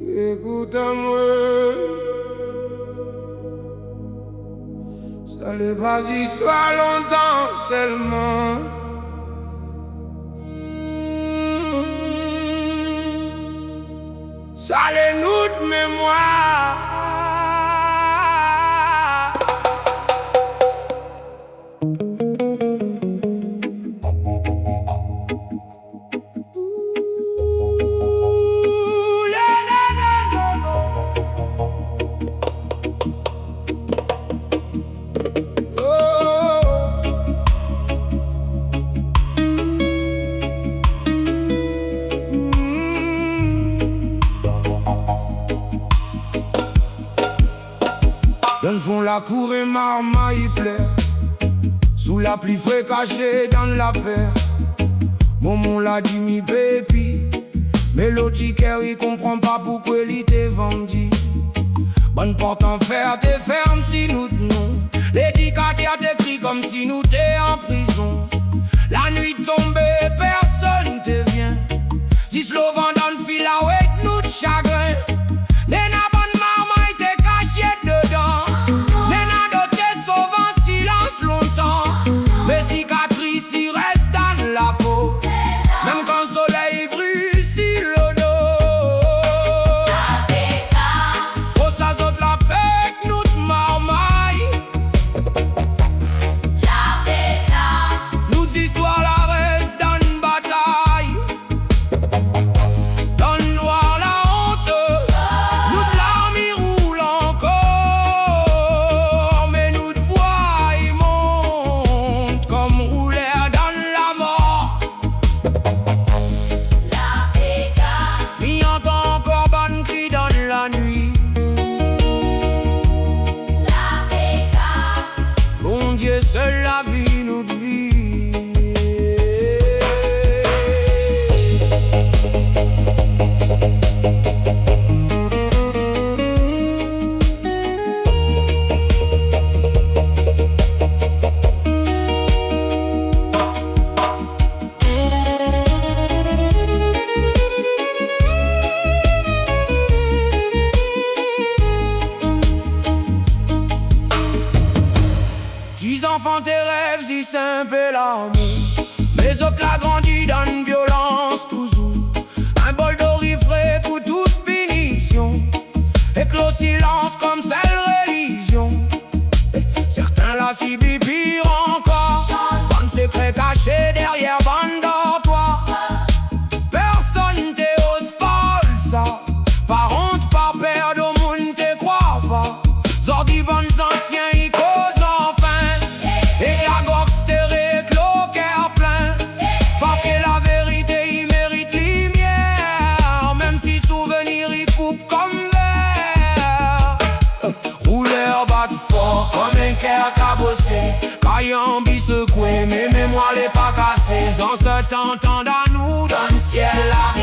Écoute-moi, ça n'est pas histoire longtemps seulement. Ça les nous de mémoire. Dans le fond la cour et marmaille pleure. Sous la pluie frais caché dans la paire. Maman l'a dit mi pépi. Mais l'autre il comprend pas pourquoi il t'est vendu. Bonne porte en fer t'es ferme si nous tenons. L'éducateur t'écrit comme si nous t'es en prison. La nuit tombée personne te vient. Si slow vent dans le fil avec nous de chagrin. Nena bonne marmaille t'es caché dedans. Nena de t'es sauve en silence longtemps. Mes cicatrices y restent dans la peau. Même quand le soleil brille sur le dos. Oh ça saute la fête nous de marmaille. Nous d'histoire la reste dans une bataille. Dans le noir la honte. Nous de l'armée roule encore. Mais nous de voix y monte comme rouleur dans la mort. Mi entend encore bonne cri dans la nuit. Bon Dieu seul la vie nous vit. Dix enfants tes rêves si simple l'amour. Mais autres l'a grandi dans une violence toujours. Un bol d'orifraie pour toute punition. Éclos silence comme celle religion. Certains la subissent pire encore. Bande secret caché derrière bande dortoir. Personne te ose pas ça. Par honte, par peur, au monde te croit pas. Zordi bonnes anciens y causent enfin. Et la gorge serrée, que le cœur plein. Parce que la vérité y mérite lumière. Même si souvenir y coupe comme verre. Rouleur bat fort comme un cœur cabossé. Caillambi secoué, mais mémoire les pas cassés. En ce temps, tant à nous dans le ciel là.